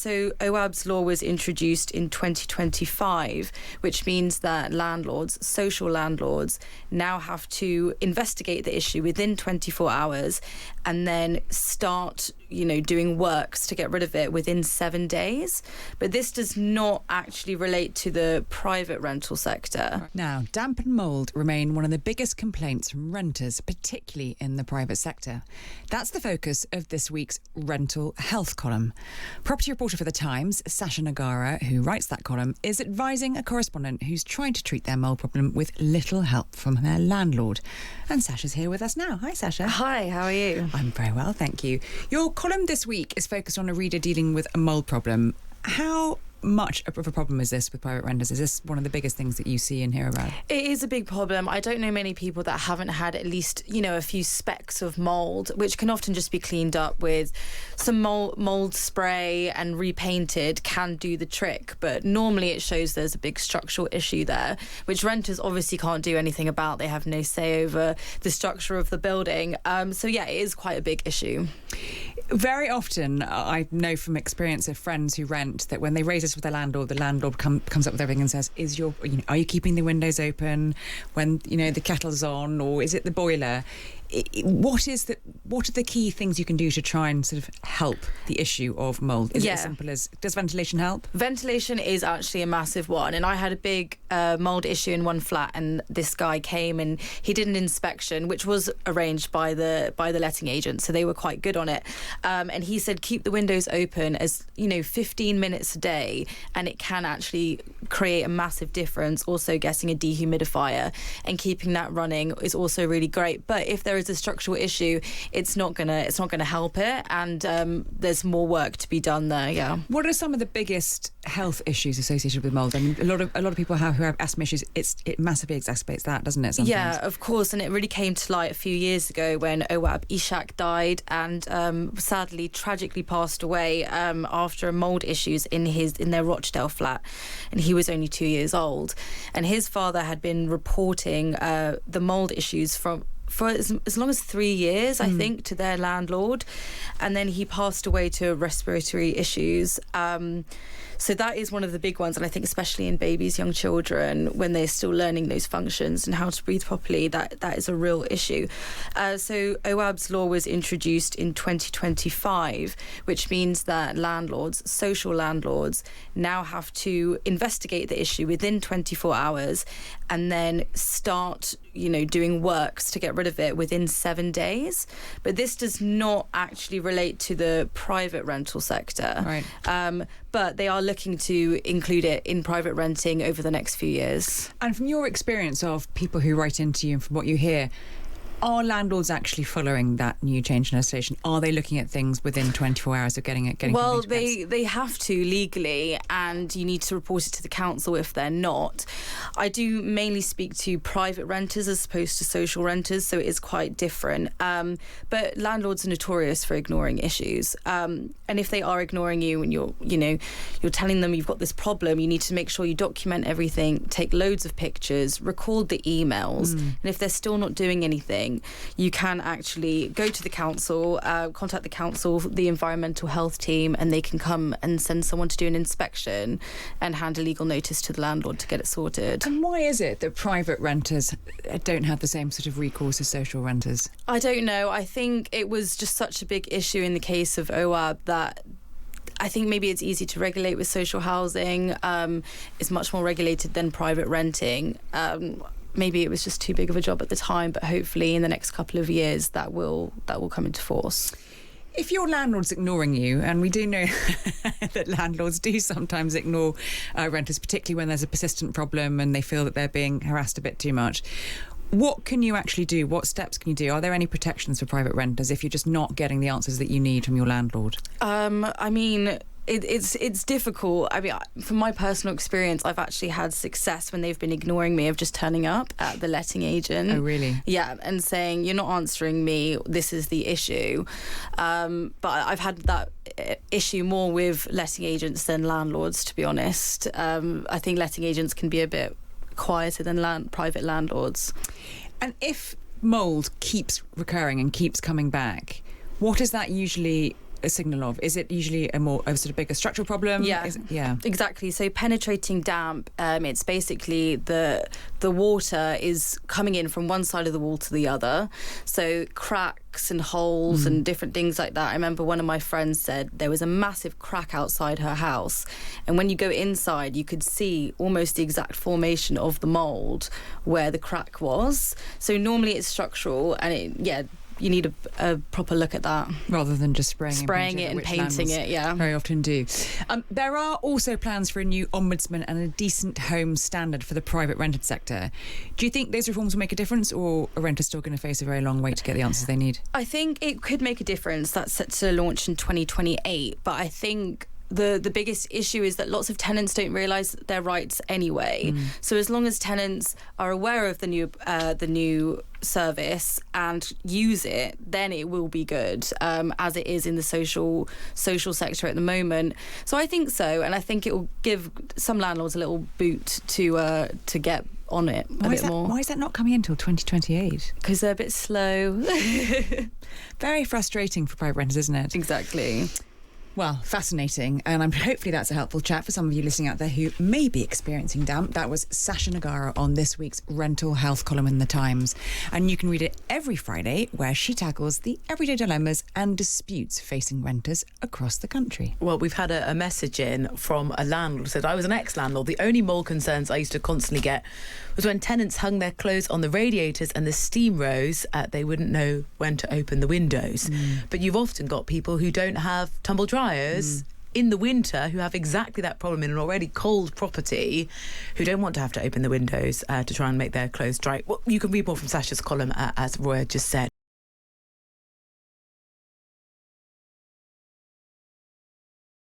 So OAB's law was introduced in 2025, which means that landlords, social landlords, now have to investigate the issue within 24 hours and then start, doing works to get rid of it within 7 days. But this does not actually relate to the private rental sector. Now, damp and mould remain one of the biggest complaints from renters, particularly in the private sector. That's the focus of this week's rental health column. Property reporter for The Times, Sasha Nugara, who writes that column, is advising a correspondent who's trying to treat their mould problem with little help from their landlord. And Sasha's here with us now. Hi, Sasha. Hi, how are you? I'm very well, thank you. Your column this week is focused on a reader dealing with a mould problem. How much of a problem is this with private renters? Is this one of the biggest things that you see and hear about? It is a big problem. I don't know many people that haven't had at least, a few specks of mould, which can often just be cleaned up with some mould spray and repainted can do the trick. But normally it shows there's a big structural issue there, which renters obviously can't do anything about. They have no say over the structure of the building. So yeah, it is quite a big issue. Very often, I know from experience of friends who rent that when they raise this with the landlord comes up with everything and says, are you keeping the windows open when, the kettle's on, or is it the boiler? What are the key things you can do to try and sort of help the issue of mould? Is it as simple as, does ventilation help? Ventilation is actually a massive one. And I had a big mould issue in one flat, and this guy came and he did an inspection, which was arranged by the letting agent. So they were quite good on it. And he said, keep the windows open as, 15 minutes a day. And it can actually create a massive difference. Also getting a dehumidifier and keeping that running is also really great. But if there is a structural issue, it's not gonna help it, and there's more work to be done there. Yeah. What are some of the biggest health issues associated with mould? I mean, a lot of people who have asthma issues, it massively exacerbates that, doesn't it? Sometimes? Yeah, of course, and it really came to light a few years ago when OAB Ishak died and sadly tragically passed away after mould issues in their Rochdale flat, and he was only 2 years old, and his father had been reporting the mould issues for as long as 3 years, I think, to their landlord. And then he passed away to respiratory issues. So that is one of the big ones. And I think especially in babies, young children, when they're still learning those functions and how to breathe properly, that is a real issue. So OAB's law was introduced in 2025, which means that landlords, social landlords, now have to investigate the issue within 24 hours and then start, doing works to get rid of it within 7 days. But this does not actually relate to the private rental sector. Right. But they are looking to include it in private renting over the next few years. And from your experience of people who write into you and from what you hear, are landlords actually following that new change in legislation? Are they looking at things within 24 hours of getting Well, they have to legally, and you need to report it to the council if they're not. I do mainly speak to private renters as opposed to social renters, so it is quite different. But landlords are notorious for ignoring issues. And if they are ignoring you and you're telling them you've got this problem, you need to make sure you document everything, take loads of pictures, record the emails, and if they're still not doing anything, you can actually go to the council, contact the council, the environmental health team, and they can come and send someone to do an inspection and hand a legal notice to the landlord to get it sorted. And why is it that private renters don't have the same sort of recourse as social renters? I don't know. I think it was just such a big issue in the case of OAB that I think maybe it's easy to regulate with social housing. It's much more regulated than private renting. Maybe it was just too big of a job at the time, but hopefully in the next couple of years that will come into force. If your landlord's ignoring you, and we do know that landlords do sometimes ignore renters, particularly when there's a persistent problem and they feel that they're being harassed a bit too much, what can you actually do? What steps can you do? Are there any protections for private renters if you're just not getting the answers that you need from your landlord? It's difficult. I mean, from my personal experience, I've actually had success when they've been ignoring me of just turning up at the letting agent. Oh, really? Yeah, and saying, you're not answering me, this is the issue. But I've had that issue more with letting agents than landlords, to be honest. I think letting agents can be a bit quieter than private landlords. And if mould keeps recurring and keeps coming back, what is that usually a signal of? Is it usually a sort of bigger structural problem? Yeah, exactly. So penetrating damp, it's basically the water is coming in from one side of the wall to the other. So cracks and holes and different things like that. I remember one of my friends said there was a massive crack outside her house, and when you go inside, you could see almost the exact formation of the mould where the crack was. So normally it's structural, and you need a proper look at that. Rather than just spraying it and painting it, yeah. Very often do. There are also plans for a new ombudsman and a decent home standard for the private rented sector. Do you think those reforms will make a difference, or are renters still going to face a very long wait to get the answers they need? I think it could make a difference. That's set to launch in 2028, but I think the biggest issue is that lots of tenants don't realise their rights anyway. So as long as tenants are aware of the new service and use it, then it will be good, as it is in the social sector at the moment. So I think so, and I think it will give some landlords a little boot to get on it a bit more. Why is that not coming in until 2028? Because they're a bit slow. Very frustrating for private renters, isn't it? Exactly. Well, fascinating, and hopefully that's a helpful chat for some of you listening out there who may be experiencing damp. That was Sasha Nugara on this week's Rental Health column in The Times, and you can read it every Friday, where she tackles the everyday dilemmas and disputes facing renters across the country. Well, we've had a message in from a landlord who said, I was an ex-landlord. The only mould concerns I used to constantly get was when tenants hung their clothes on the radiators and the steam rose, they wouldn't know when to open the windows. But you've often got people who don't have tumble dryers in the winter, who have exactly that problem in an already cold property, who don't want to have to open the windows to try and make their clothes dry. Well, you can read more from Sasha's column, as Roya just said.